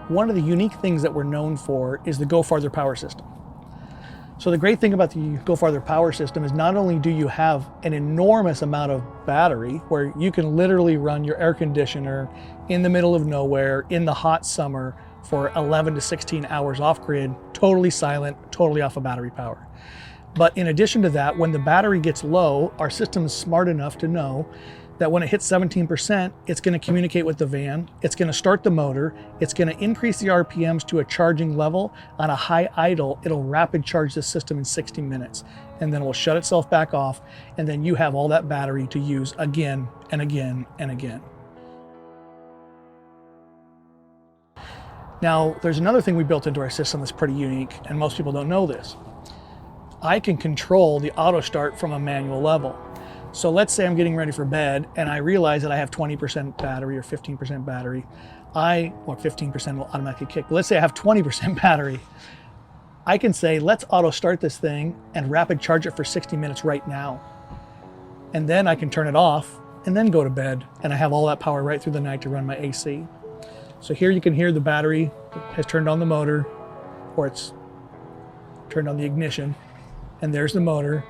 one of the unique things that we're known for is the Go Farther power system. So the great thing about the Go Farther power system is not only do you have an enormous amount of battery where you can literally run your air conditioner in the middle of nowhere in the hot summer for 11 to 16 hours off grid, totally silent, totally off of battery power. But in addition to that, when the battery gets low, our system is smart enough to know that when it hits 17%, it's going to communicate with the van, it's going to start the motor, it's going to increase the RPMs to a charging level. On a high idle, it'll rapid charge the system in 60 minutes, and then it will shut itself back off, and then you have all that battery to use again and again and again. Now, there's another thing we built into our system that's pretty unique, and most people don't know this. I can control the auto start from a manual level. So let's say I'm getting ready for bed and I realize that I have 20% battery or 15% battery. Or 15% will automatically kick. But let's say I have 20% battery. I can say, let's auto start this thing and rapid charge it for 60 minutes right now. And then I can turn it off and then go to bed. And I have all that power right through the night to run my AC. So here you can hear the battery has turned on the motor, or it's turned on the ignition. And there's the motor.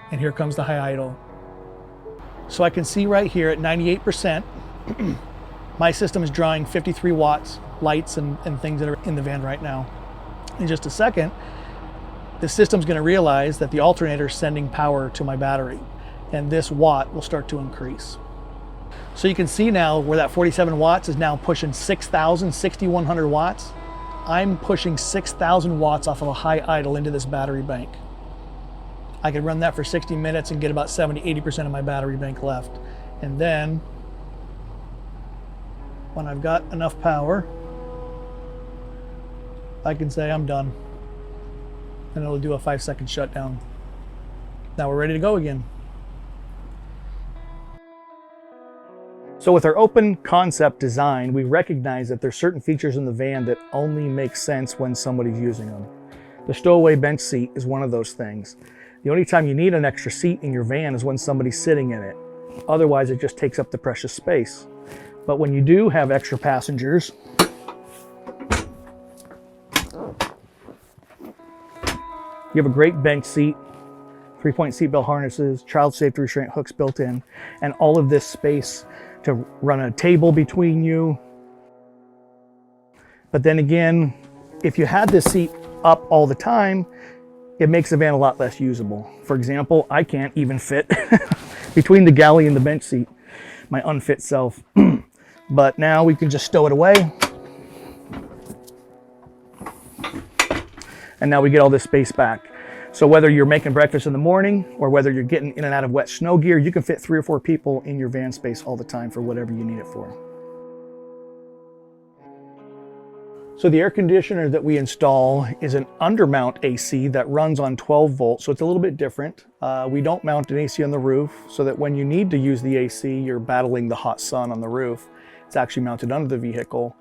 And here comes the high idle. So I can see right here at 98%, my system is drawing 53 watts, lights and things that are in the van right now. In just a second, the system's going to realize that the alternator is sending power to my battery, and this watt will start to increase. So you can see now where that 47 watts is now pushing 6,000, 6,100 watts. I'm pushing 6,000 watts off of a high idle into this battery bank. I could run that for 60 minutes and get about 70–80% of my battery bank left. And then, when I've got enough power, I can say I'm done. And it'll do a 5-second shutdown. Now we're ready to go again. So with our open concept design, we recognize that there's certain features in the van that only make sense when somebody's using them. The Stowaway bench seat is one of those things. The only time you need an extra seat in your van is when somebody's sitting in it. Otherwise, it just takes up the precious space. But when you do have extra passengers, you have a great bench seat, 3-point seatbelt harnesses, child safety restraint hooks built in, and all of this space to run a table between you. But then again, if you had this seat up all the time, it makes the van a lot less usable. For example, I can't even fit between the galley and the bench seat, my unfit self. But now we can just stow it away. And now we get all this space back. So whether you're making breakfast in the morning or whether you're getting in and out of wet snow gear, you can fit 3 or 4 people in your van space all the time for whatever you need it for. So the air conditioner that we install is an undermount AC that runs on 12 volts, so it's a little bit different. We don't mount an AC on the roof so that when you need to use the AC, you're battling the hot sun on the roof. It's actually mounted under the vehicle.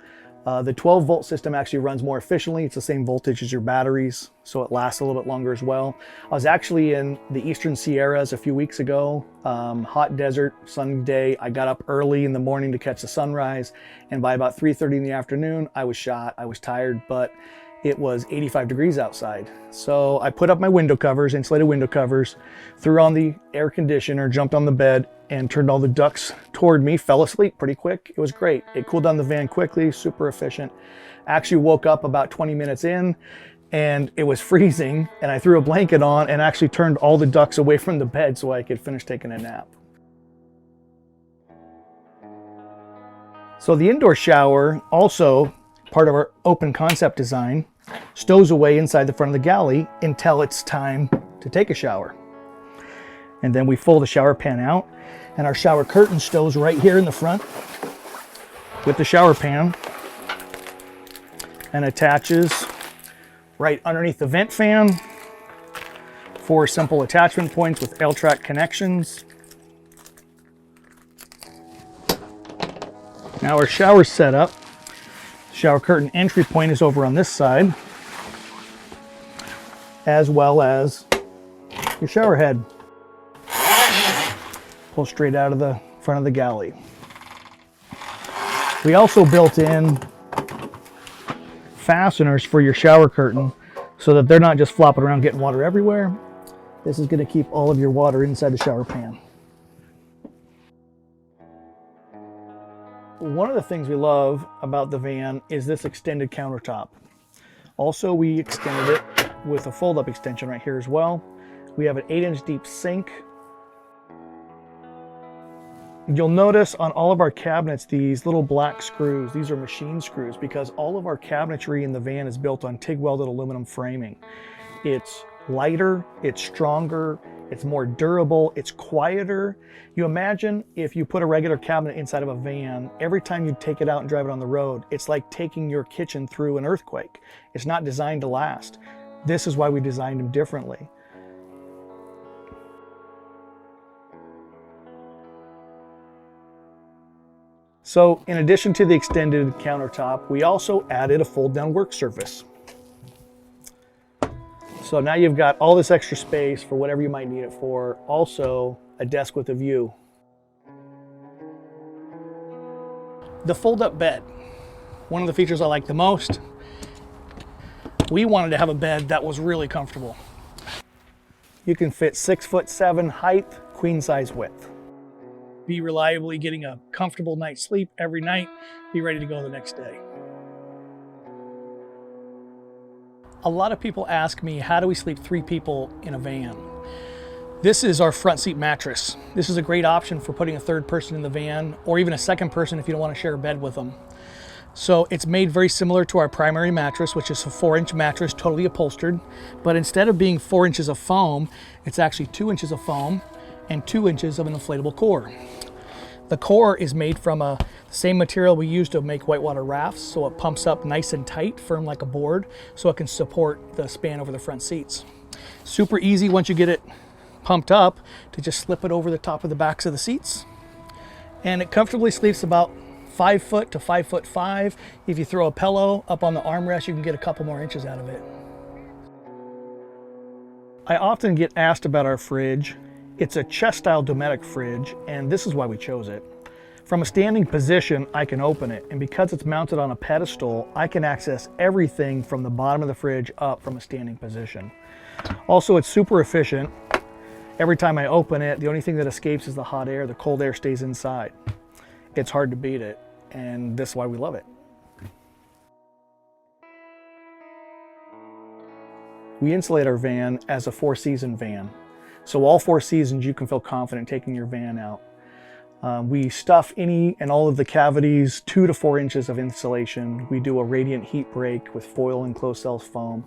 The 12 volt system actually runs more efficiently. It's the same voltage as your batteries, so it lasts a little bit longer as well. I was actually in the Eastern Sierras a few weeks ago, hot desert, sunny day. I got up early in the morning to catch the sunrise, and by about 3:30 in the afternoon, I was shot. I was tired, but it was 85 degrees outside. So I put up my window covers, insulated window covers, threw on the air conditioner, jumped on the bed, and turned all the ducts toward me, fell asleep pretty quick. It was great. It cooled down the van quickly, super efficient. Actually woke up about 20 minutes in and it was freezing, and I threw a blanket on and actually turned all the ducts away from the bed so I could finish taking a nap. So the indoor shower, also part of our open concept design, stows away inside the front of the galley until it's time to take a shower. And then we fold the shower pan out, and our shower curtain stows right here in the front with the shower pan and attaches right underneath the vent fan. 4 simple attachment points with L-track connections. Now our shower's set up. Shower curtain entry point is over on this side, as well as your shower head. Pull straight out of the front of the galley. We also built in fasteners for your shower curtain so that they're not just flopping around getting water everywhere. This is going to keep all of your water inside the shower pan. One of the things we love about the van is this extended countertop. Also, we extended it with a fold-up extension right here as well. We have an 8-inch deep sink. You'll notice on all of our cabinets these little black screws. These are machine screws because all of our cabinetry in the van is built on TIG welded aluminum framing. It's lighter, it's stronger, it's more durable, it's quieter. You imagine if you put a regular cabinet inside of a van, every time you take it out and drive it on the road, it's like taking your kitchen through an earthquake. It's not designed to last. This is why we designed them differently. So in addition to the extended countertop, we also added a fold-down work surface. So now you've got all this extra space for whatever you might need it for. Also, a desk with a view. The fold-up bed. One of the features I like the most. We wanted to have a bed that was really comfortable. You can fit 6'7" height, queen size width. Be reliably getting a comfortable night's sleep every night. Be ready to go the next day. A lot of people ask me, how do we sleep 3 people in a van? This is our front seat mattress. This is a great option for putting a third person in the van, or even a second person if you don't want to share a bed with them. So it's made very similar to our primary mattress, which is a 4-inch mattress, totally upholstered. But instead of being 4 inches of foam, it's actually 2 inches of foam and 2 inches of an inflatable core. The core is made from the same material we use to make whitewater rafts, so it pumps up nice and tight, firm like a board, so it can support the span over the front seats. Super easy once you get it pumped up to just slip it over the top of the backs of the seats. And it comfortably sleeps about 5 foot to 5'5". If you throw a pillow up on the armrest, you can get a couple more inches out of it. I often get asked about our fridge. It's a chest-style Dometic fridge, and this is why we chose it. From a standing position, I can open it, and because it's mounted on a pedestal, I can access everything from the bottom of the fridge up from a standing position. Also, it's super efficient. Every time I open it, the only thing that escapes is the hot air. The cold air stays inside. It's hard to beat it, and this is why we love it. We insulate our van as a 4-season van. So all 4 seasons you can feel confident taking your van out. We stuff any and all of the cavities 2 to 4 inches of insulation. We do a radiant heat break with foil and closed cells foam.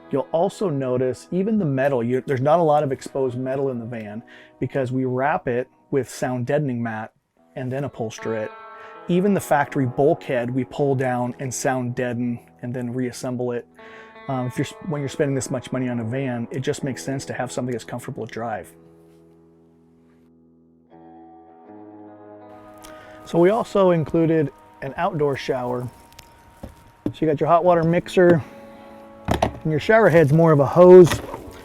You'll also notice even the metal, there's not a lot of exposed metal in the van because we wrap it with sound deadening mat and then upholster it. Even the factory bulkhead we pull down and sound deaden and then reassemble it. When you're spending this much money on a van, it just makes sense to have something that's comfortable to drive. So we also included an outdoor shower. So you got your hot water mixer, and your shower head's more of a hose,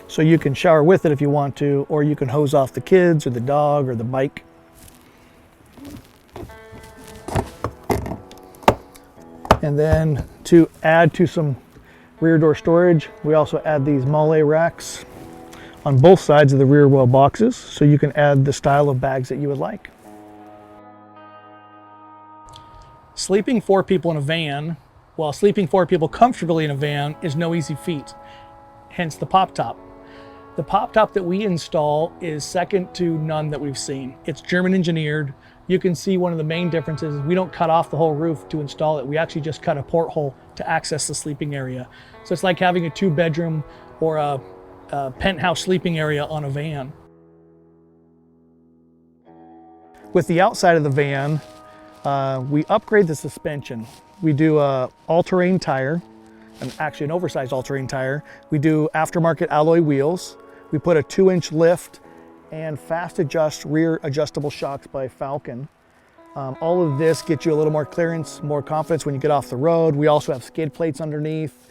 so you can shower with it if you want to, or you can hose off the kids or the dog or the bike. And then to add to some rear door storage, we also add these Mole racks on both sides of the rear wheel boxes, so you can add the style of bags that you would like. Sleeping 4 people in a van, while sleeping 4 people comfortably in a van, is no easy feat, hence the pop top. The pop top that we install is second to none that we've seen. It's German engineered. You can see one of the main differences is we don't cut off the whole roof to install it. We actually just cut a porthole to access the sleeping area. So it's like having a 2-bedroom or a penthouse sleeping area on a van. With the outside of the van, we upgrade the suspension. We do a all-terrain tire, actually an oversized all-terrain tire. We do aftermarket alloy wheels. We put a 2-inch lift and fast adjust rear adjustable shocks by Falcon. All of this gets you a little more clearance, more confidence when you get off the road. We also have skid plates underneath.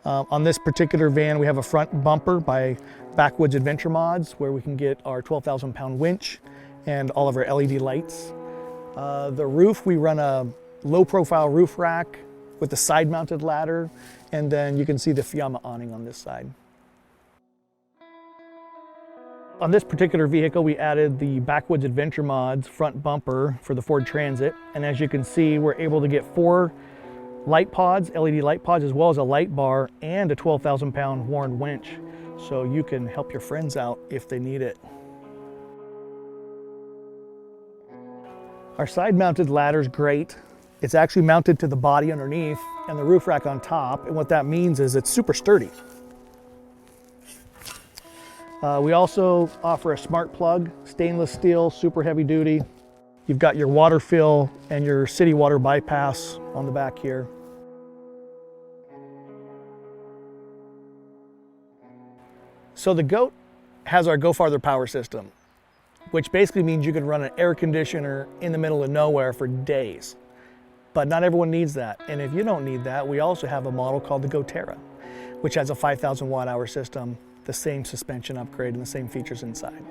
On this particular van, we have a front bumper by Backwoods Adventure Mods, where we can get our 12,000-pound winch and all of our LED lights. The roof, we run a low-profile roof rack with the side mounted ladder, and then you can see the Fiamma awning on this side. On this particular vehicle, we added the Backwoods Adventure Mods front bumper for the Ford Transit, and as you can see, we're able to get 4 light pods, LED light pods, as well as a light bar and a 12,000 pound Warren winch, so you can help your friends out if they need it. Our side mounted ladder is great. It's actually mounted to the body underneath and the roof rack on top, and what that means is it's super sturdy. We also offer a smart plug, stainless steel, super heavy duty. You've got your water fill and your city water bypass on the back here. So the GOAT has our Go Farther power system, which basically means you can run an air conditioner in the middle of nowhere for days. But not everyone needs that. And if you don't need that, we also have a model called the GoTerra, which has a 5,000 watt-hour system, the same suspension upgrade and the same features inside.